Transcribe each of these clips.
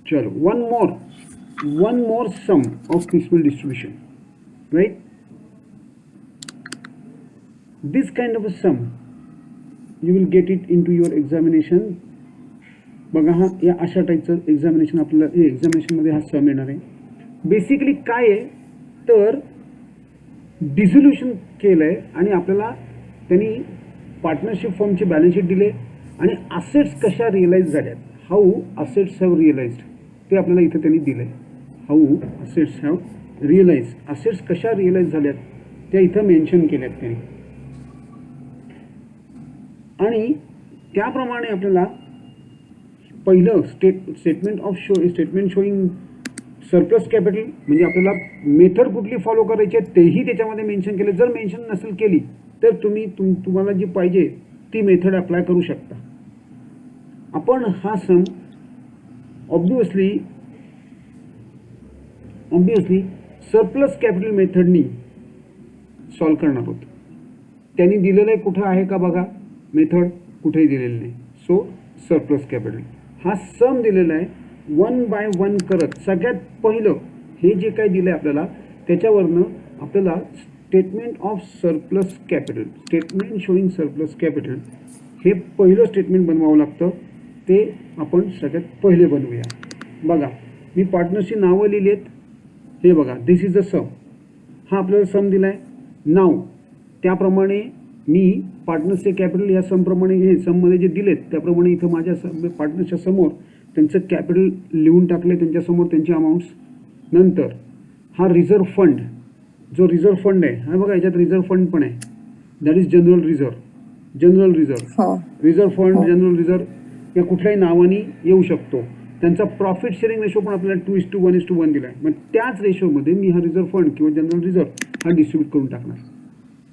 चलो, one more sum of piecemeal distribution, right? This kind of a sum you will get it into your examination. बघा, हा या अशा टाईपचं examination आपल्याला एक्झामिनेशनमध्ये हा सम येणार आहे. बेसिकली काय आहे तर डिझोल्युशन केलंय आणि आपल्याला त्यांनी पार्टनरशिप फॉर्मचे बॅलन्स शीट दिले आणि असेट्स कशा रिअलाइज झाल्यात, हाऊ असेट्स हॅव रिअलाइज्ड ते आपल्याला इथं त्यांनी दिलंय. How assets have realise, assets कशा रिअलाइज झाल्यात त्या इथं मेन्शन केल्यात त्यांनी. आणि त्याप्रमाणे आपल्याला पहिलं स्टेटमेंट शोईंग सरप्लस कॅपिटल म्हणजे आपल्याला मेथड कुठली फॉलो करायची आहे तेही त्याच्यामध्ये मेन्शन केले. जर मेन्शन नसेल केली तर तुम्हाला जी पाहिजे ती मेथड अप्लाय करू शकता. आपण हा सम ऑब्वियसली सरप्लस कॅपिटल मेथडनी सॉल्व करणार आहोत. त्यांनी दिलेलं आहे कुठं आहे का बघा, मेथड कुठेही दिलेलं नाही. सो सरप्लस कॅपिटल हा सम दिलेला आहे. 1 बाय 1 करत सगळ्यात पहिलं हे जे काही दिलं आहे आपल्याला त्याच्यावरनं आपल्याला statement of surplus capital, statement showing surplus capital हे पहिलं स्टेटमेंट बनवावं लागतं. ते आपण सगळ्यात पहिले बनवूया. बघा, मी पार्टनरची नावं लिहिली आहेत. हे बघा, दिस इज द सम. हा आपल्याला सम दिला आहे. नाव त्याप्रमाणे मी पार्टनर्सचे कॅपिटल या समप्रमाणे हे सममध्ये जे दिलेत त्याप्रमाणे इथं माझ्या पार्टनरच्या समोर त्यांचं कॅपिटल लिहून टाकले, त्यांच्यासमोर त्यांची अमाऊंट्स. नंतर हा रिझर्व्ह फंड, जो रिझर्व्ह फंड आहे हा बघा, याच्यात रिझर्व्ह फंड पण आहे. That is general reserve. Reserve fund, general reserve या कुठल्याही नावाने येऊ शकतो. त्यांचा प्रॉफिट शेअरिंग रेशो पण आपल्याला 2:1:1 दिला आहे. मग त्याच रेशोमध्ये मी हा रिझर्व्ह फंड किंवा जनरल रिझर्व्ह हा डिस्ट्रीब्यूट करून टाकणार.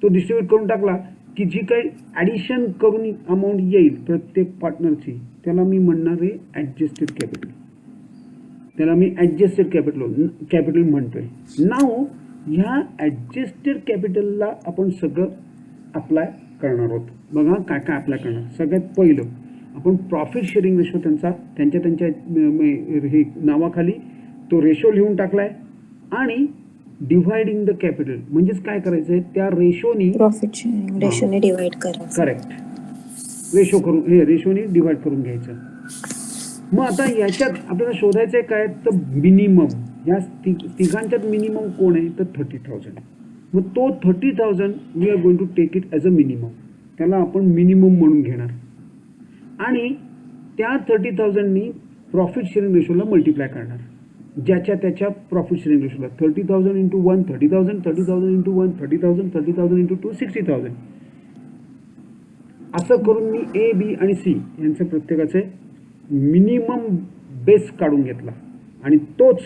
तो डिस्ट्रीब्यूट करून टाकला की जी काही ॲडिशन करून अमाऊंट येईल प्रत्येक पार्टनरची त्याला मी म्हणणार आहे ॲडजस्टेड कॅपिटल. त्याला मी ॲडजस्टेड कॅपिटल म्हणतोय. नाव ह्या ॲडजस्टेड कॅपिटलला आपण सगळं अप्लाय करणार आहोत. बघा काय काय अप्लाय करणार. सगळ्यात पहिलं आपण प्रॉफिट शेअरिंग रेशो त्यांच्या हे नावाखाली तो रेशो लिहून टाकलाय आणि डिव्हाइडिंग द कॅपिटल म्हणजेच काय करायचंय त्या रेशोनी प्रॉफिट शेअरिंग रेशोने डिवाइड करायचं. करेक्ट, रेशो करून हे रेशोने डिवाइड करून घ्यायचं. मग आता याच्यात आपल्याला शोधायचं आहे काय तर मिनिमम, या तिघांच्यात मिनिमम कोण आहे तर 30,000. मग तो 30,000 we are going to take it as a minimum. त्याला आपण मिनिमम म्हणून घेणार आणि त्या 30,000नी प्रॉफिट शेअरिंग रेशोला मल्टिप्लाय करणार. ज्याच्या त्याच्या प्रॉफिट शेअरिंग रेशोला 30,000 इंटू 1 30,000, 30,000 इंटू 1 30,000, 30,000 इंटू 2 60,000. असं करून मी ए, बी आणि सी यांचे प्रत्येकाचे मिनिमम बेस काढून घेतला आणि तोच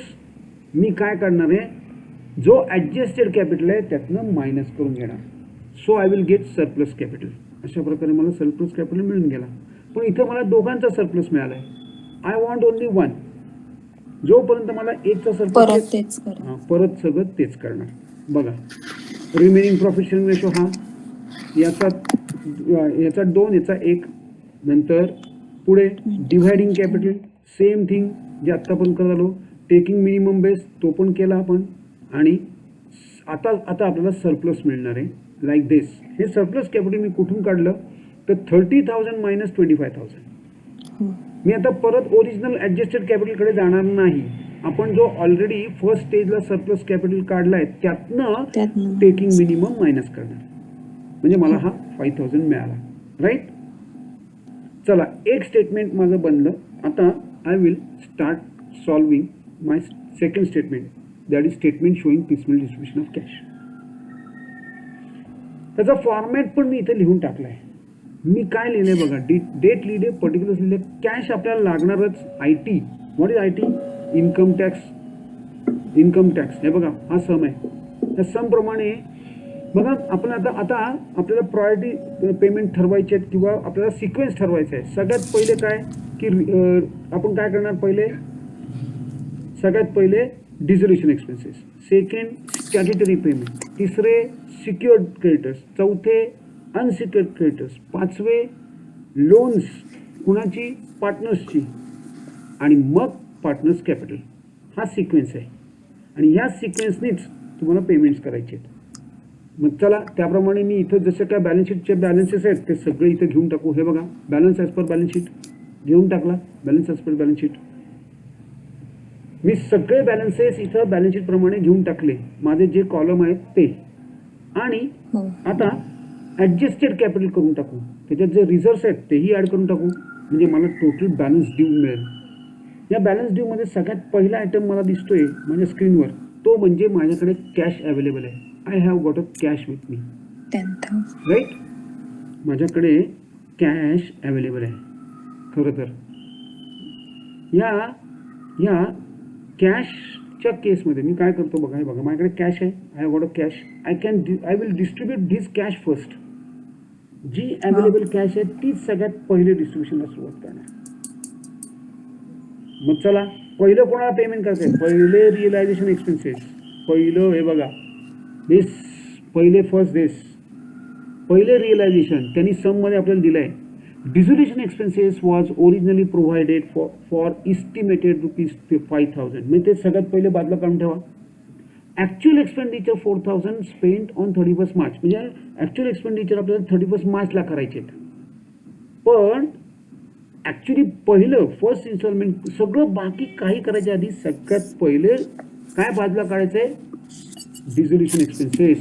मी काय करणार आहे, जो ॲडजस्टेड कॅपिटल आहे त्यातनं मायनस करून घेणार. So I will get surplus capital. अशा प्रकारे मला सरप्लस कॅपिटल मिळून गेला. पण इथं मला दोघांचा सरप्लस मिळाला आहे. I want only 1. जोपर्यंत मला एकचा सरप्लस परत सगळं तेच करणार. बघा, रिमेनिंग प्रॉफिट शेअरिंग रेशो हा याचा 2 याचा 1. नंतर पुढे डिव्हायडिंग कॅपिटल सेम थिंग जे आत्ता पण करत टेकिंग मिनिमम बेस तो पण केला आपण. आणि आता आपल्याला सरप्लस मिळणार आहे लाईक दिस. हे सरप्लस कॅपिटल मी कुठून काढलं तर 30,000 मायनस 25,000. मी आता परत ओरिजिनल ॲडजस्टेड कॅपिटलकडे जाणार नाही. आपण जो ऑलरेडी फर्स्ट स्टेजला सरप्लस कॅपिटल काढलाय त्यातनं टेकिंग मिनिमम मायनस करणार. म्हणजे मला हा 5,000 मिळाला. राईट. चला, एक स्टेटमेंट माझं बनलं. आता I will start solving my second statement, that is statement showing piecemeal distribution of cash. त्याचा फॉर्मॅट पण मी इथे लिहून टाकलाय. मी काय लिहिलंय बघा, डेट लिहिले, पर्टिक्युलर्स लिहिले. कॅश आपल्याला लागणारच. IT, what is IT? Income tax. हे बघा, हा सम आहे. त्या सम प्रमाणे बघा आपण आता आपल्याला प्रायोरिटी पेमेंट ठरवायचे आहेत किंवा आपल्याला सिक्वेन्स ठरवायचा आहे. सगळ्यात पहिले काय की आपण काय करणार, सगळ्यात पहिले dissolution expenses, second statutory payment, तिसरे सिक्युअर्ड क्रेडिटर्स, चौथे अनसिक्युअर्ड क्रेडिटर्स, पाचवे लोन्स कुणाची, पार्टनर्सची, आणि मग पार्टनर्स कॅपिटल. हा सिक्वेन्स आहे आणि ह्या सिक्वेन्सनीच तुम्हाला पेमेंट्स करायचे आहेत. मग चला त्याप्रमाणे मी इथं जसं काय बॅलन्स शीटचे बॅलन्सेस आहेत ते सगळे इथं घेऊन टाकू. हे बघा, balance as per balance sheet घेऊन टाकला. Balance as per balance sheet मी सगळे बॅलन्सेस इथं बॅलन्स शीट प्रमाणे घेऊन टाकले, माझे जे कॉलम आहेत ते. आणि हो. आता ॲडजस्टेड कॅपिटल करून टाकू. त्याच्यात जे रिझर्व्स आहेत तेही ॲड करून टाकू, म्हणजे मला टोटल बॅलन्स ड्यू मिळेल. या बॅलन्स ड्यूमध्ये सगळ्यात पहिला आयटम मला दिसतोय माझ्या स्क्रीनवर, तो म्हणजे माझ्याकडे कॅश अवेलेबल आहे. I have got a cash with me, 10,000. Right. माझ्याकडे कॅश अवेलेबल आहे. खरं तर या कॅशच्या केसमध्ये मी काय करतो बघा. हे बघा, माझ्याकडे कॅश आहे. I have got a cash. I will distribute this cash first. जी अवेलेबल कॅश आहे तीच सगळ्यात पहिले डिस्ट्रीब्युशनला सुरुवात करणार. मग चला, पहिलं कोणाला पेमेंट करते? पहिले रिअलायझेशन एक्सपेन्सेस. पहिलं हे बघा, दिस पहिले फर्स्ट दिस पहिले रिअलायझेशन त्यांनी सममध्ये आपल्याला दिलं आहे. Dissolution expenses was originally provided for estimated ₹5,000. म्हणजे ते सगळ्यात पहिले बाजूला काढून ठेवा. Actual expenditure 4,000 spent on 31 March. म्हणजे ॲक्च्युअल एक्सपेंडिचर आपल्याला 31 मार्चला करायचे आहेत. पण ॲक्च्युली पहिलं फर्स्ट इन्स्टॉलमेंट सगळं बाकी काही करायच्या आधी सगळ्यात पहिले काय बाजूला काढायचं आहे? Dissolution expenses.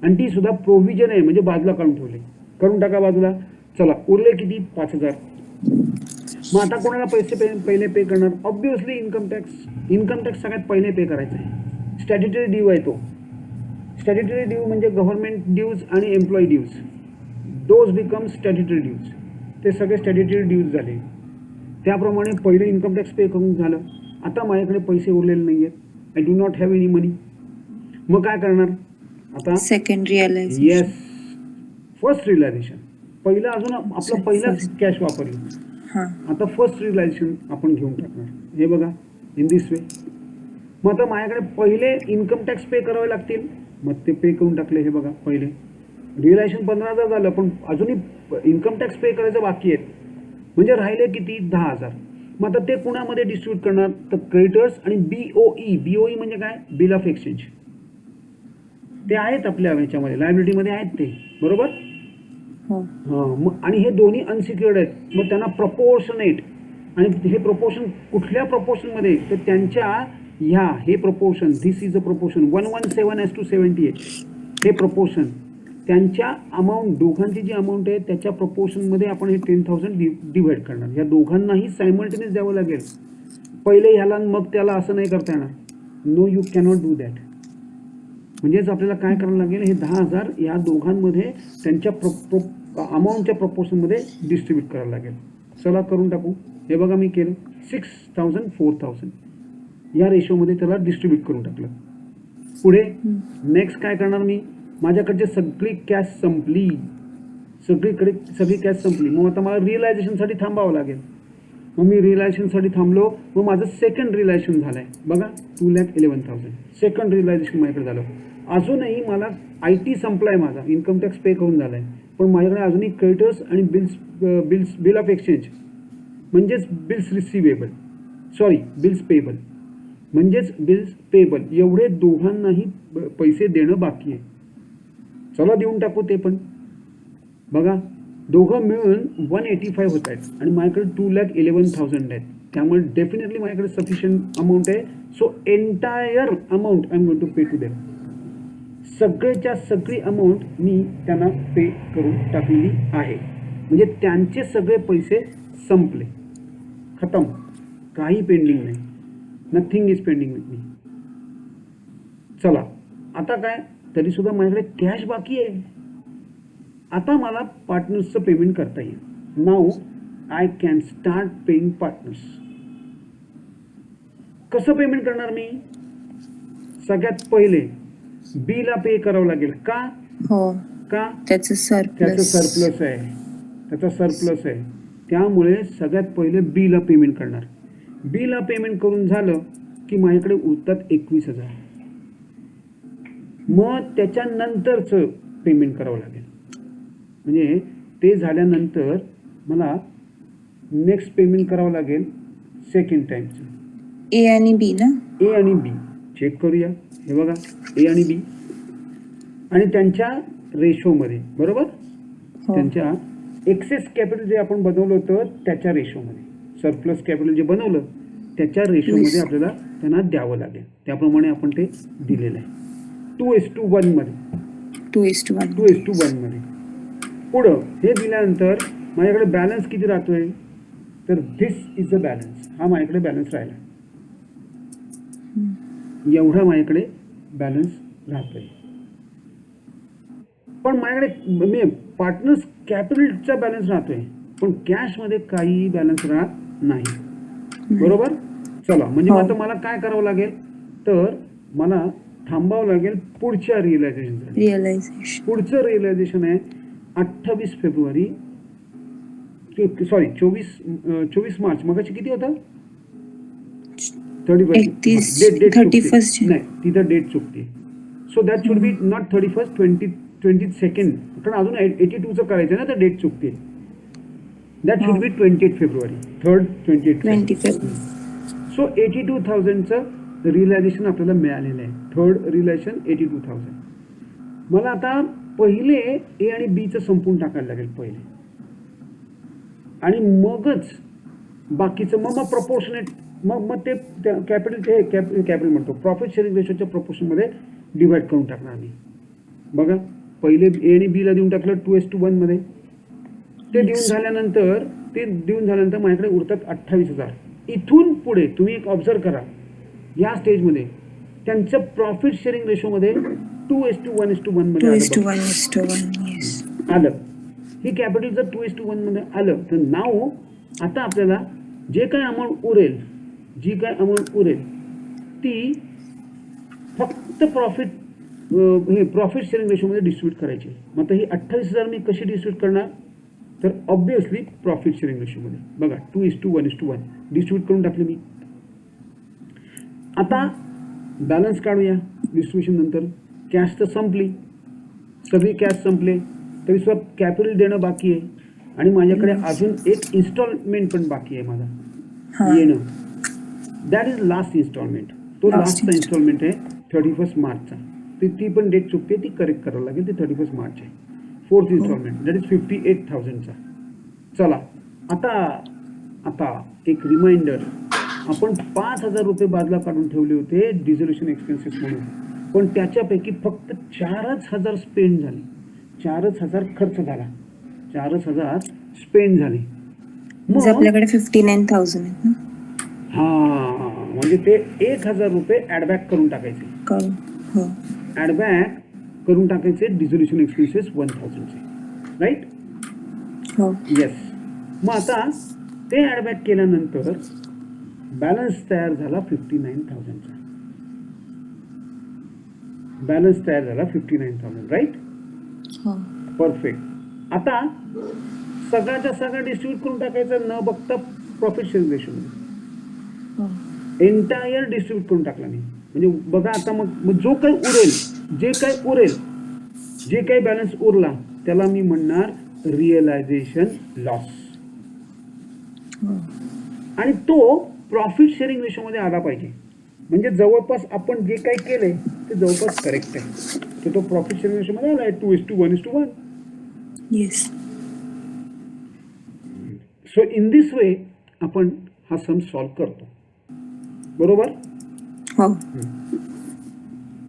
आणि ती सुद्धा प्रोव्हिजन आहे, म्हणजे बाजूला काढून ठेवले. करून टाका बाजूला. चला, उरले किती? 5,000. मग आता कोणाला पैसे पहिले पे करणार? Obviously income tax. Income tax सगळ्यात पहिले पे करायचा आहे. स्टॅट्युटरी ड्यू आहे तो. स्टॅट्युटरी ड्यू म्हणजे गव्हर्नमेंट ड्यूज आणि employee dues. Those become statutory dues. ते सगळे स्टॅट्युटरी ड्यूज झाले. त्याप्रमाणे पहिलं इन्कम टॅक्स पे करून झालं. आता माझ्याकडे पैसे उरलेले नाही आहेत. I do not have any money. मग काय करणार आता? Second realisation. Yes, first realisation. पहिलं अजून आपलं पहिलाच कॅश वापरलं. हां. आता फर्स्ट रिअलायझेशन आपण घेऊन टाकणार. हे बघा, इन दिस वे. मग आता माझ्याकडे पहिले इन्कम टॅक्स पे करावे लागतील. मग ते पे करून टाकले. हे बघा, पहिले रिअलायझेशन 15,000 झालं, पण अजूनही इन्कम टॅक्स पे करायचं बाकी आहेत. म्हणजे राहिले किती? 10,000. मग आता ते कुणामध्ये डिस्ट्रीब्यूट करणार? तर क्रेडिटर्स आणि BOE. BOE म्हणजे काय? Bill of exchange. ते आहेत आपल्या ह्याच्यामध्ये, लायबिलिटीमध्ये आहेत ते, बरोबर. हो. मग आणि हे दोन्ही अनसिक्युअर्ड आहेत. मग त्यांना प्रपोर्शनेट. आणि हे प्रपोर्शन कुठल्या प्रपोर्शनमध्ये? तर त्यांच्या हे proportion, this is a proportion 117:78. हे प्रपोर्शन त्यांच्या अमाऊंट, दोघांची जी अमाऊंट आहे त्याच्या प्रपोर्शनमध्ये आपण हे 10,000 डिव्हाइड करणार. या दोघांनाही सायमल्टेनियस द्यावं लागेल. पहिले ह्याला मग त्याला असं नाही करता येणार. No, you cannot do that. म्हणजेच आपल्याला काय करावं लागेल? हे 10,000 या दोघांमध्ये त्यांच्या अमाऊंटच्या प्रपोर्शनमध्ये डिस्ट्रीब्यूट करावं लागेल. चला करून टाकू. हे बघा, मी केलं 6,000 4,000 या रेशोमध्ये त्याला डिस्ट्रीब्यूट करून टाकलं. पुढे नेक्स्ट काय करणार मी? माझ्याकडची सगळी कॅश संपली. सगळी कॅश संपली. मग आता मला रिअलायझेशनसाठी थांबावं लागेल. मग मी रिअलायझेशनसाठी थांबलो. मग माझं सेकंड रिअलायझेशन झालं आहे बघा, 2,11,000. सेकंड रिअलायझेशन माझ्याकडे झालं. अजूनही मला IT संपला आहे माझा, इन्कम टॅक्स पे करून झाला आहे. पण माझ्याकडे अजूनही क्रेडिटर्स आणि बिल ऑफ एक्सचेंज म्हणजेच बिल्स रिसिवेबल, बिल्स पेबल म्हणजेच बिल्स पेबल, एवढे दोघांनाही पैसे देणं बाकी आहे. चला देऊन टाकू ते पण. बघा, दोघं मिळून 185 होत आहेत आणि माझ्याकडे 2,11,000 आहेत. त्यामुळे डेफिनेटली माझ्याकडे सफिशियंट अमाऊंट आहे. So entire amount I am going to pay to them. सगळेच्या सगळी अमाऊंट मी त्यांना पे करून टाकलेली आहे. म्हणजे त्यांचे सगळे पैसे संपले, खतम. काही पेंडिंग नाही. Nothing is pending with me. चला, आता काय? तरीसुद्धा माझ्याकडे कॅश बाकी आहे. आता मला पार्टनर्सचं पेमेंट करता येईल. Now I can start paying partners. कसं पेमेंट करणार मी? सगळ्यात पहिले बीला पे करावं लागेल. का? हो. का? त्याचं सरप्लस आहे. त्याचा सरप्लस आहे. त्यामुळे सगळ्यात पहिले बीला पेमेंट करणार. बीला पेमेंट करून झालं की माझ्याकडे उरतात 21,000. मग त्याच्यानंतरचं पेमेंट करावं लागेल. म्हणजे ते झाल्यानंतर मला नेक्स्ट पेमेंट करावं लागेल सेकंड टाइमचं. ए आणि बी ना. ए आणि बी चेक करूया. हे बघा ए आणि बी आणि त्यांच्या रेशोमध्ये, बरोबर, हो. त्यांच्या एक्सेस कॅपिटल जे आपण बनवलं होतं त्याच्या रेशोमध्ये, सरप्लस कॅपिटल जे बनवलं त्याच्या रेशोमध्ये आपल्याला त्यांना द्यावं लागेल. त्याप्रमाणे आपण ते दिलेलं आहे 2:1 मध्ये. 2:1. 2:1 मध्ये. पुढं हे दिल्यानंतर माझ्याकडे बॅलन्स किती राहतोय, तर धिस इज अ बॅलन्स. हा माझ्याकडे बॅलन्स राहिला, एवढा माझ्याकडे बॅलन्स राहतोय. पण माझ्याकडे मी पार्टनर्स कॅपिटलचा बॅलन्स राहतोय, पण कॅशमध्ये काही बॅलन्स राहत नाही, बरोबर. चला, म्हणजे हो. आता मला काय करावं लागेल, तर मला थांबावं लागेल पुढच्या रिअलायझेशनसाठी. रिअलायझेशन. पुढचं रिअलायझेशन आहे 28 फेब्रुवारी, सॉरी 24 मार्च. मगाशी किती होता, 31. 31st. नाही, तिथं डेट चुकते. So that should B not 31st, 22nd, कारण अजून 82चं करायचं ना, तर डेट चुकते. That should be 28 February, 28 25. So 82,000चं रिअलायझेशन आपल्याला मिळालेलं आहे. Third realisation 82,000. मला आता पहिले ए आणि बीचं संपून टाकायला लागेल पहिले, आणि मगच बाकीचं मग प्रपोर्शनेट मग ते कॅपिटल म्हणतो प्रॉफिट शेअरिंग रेशोच्या प्रपोर्शनमध्ये डिवाइड करून टाकणार आम्ही. बघा, पहिले ए आणि बीला देऊन टाकलं 2:1 मध्ये. ते देऊन झाल्यानंतर माझ्याकडे उरतात 28,000. इथून पुढे तुम्ही एक ऑब्झर्व करा, या स्टेजमध्ये त्यांचं प्रॉफिट शेअरिंग रेशोमध्ये 2:1 मध्ये 2:1. आलं. ही कॅपिटल जर 2:1 मध्ये आलं, तर नाव आता आपल्याला जे काय अमाऊंट उरेल, ती फक्त प्रॉफिट शेअरिंग रेशोमध्ये डिस्ट्रीब्यूट करायची. मग आता ही 28,000 मी कशी डिस्ट्रीब्यूट करणार, तर ऑब्विसली प्रॉफिट शेअरिंग रेशोमध्ये. बघा 2:1 डिस्ट्रीब्यूट करून टाकले मी. आता बॅलन्स काढूया डिस्ट्रीब्युशन नंतर. कॅश तर संपली, सगळी कॅश संपले, तरी सुद्धा कॅपिटल देणं बाकी आहे, आणि माझ्याकडे अजून एक इन्स्टॉलमेंट पण बाकी आहे माझा येणं. That is last instalment. तो लास्टचा इन्स्टॉलमेंट आहे 31 मार्चचा. ती पण डेट चुकते, ती करेक्ट करावं लागेल. ती 31 मार्च आहे. फोर्थ इन्स्टॉलमेंट दॅट इज 58,000चा. चला, आता एक रिमाइंडर, आपण 5,000 रुपये बाजूला काढून ठेवले होते डिझोल्युशन एक्सपेन्सेस म्हणून, पण त्याच्यापैकी फक्त 4,000 स्पेंड झाले. 4,000 खर्च झाला, 4,000 स्पेंड झाले. मग आपल्याकडे 59,000 आहेत ना. हा, म्हणजे ते 1,000 रुपये ॲडबॅक करून टाकायचे. ॲडबॅक करून टाकायचे डिझोल्युशन एक्सपेन्सेस 1,000चे, राईट. हो. येस. मग आता ते ॲडबॅक केल्यानंतर बॅलन्स तयार झाला 59,000चा. राईट. परफेक्ट. आता सगळ्याच्या सगळं डिस्ट्रीब्यूट करून टाकायचं, न बघता प्रॉफिट शेअरिंग रेशोमध्ये एंटायर डिस्ट्रीब्यूट करून टाकला मी. म्हणजे बघा आता मग जो काही उरेल, जे काही बॅलन्स उरला त्याला मी म्हणणार रिअलायझेशन लॉस, आणि तो प्रॉफिट शेअरिंग रेशोमध्ये आला पाहिजे. म्हणजे जवळपास आपण जे काही केलंय ते जवळपास करेक्ट आहे, तर तो प्रॉफिट शेअरिंग रेशोमध्ये आला आहे 2:1. Yes. So in this way आपण हा सम सॉल्व्ह करतो, बरोबर. हो.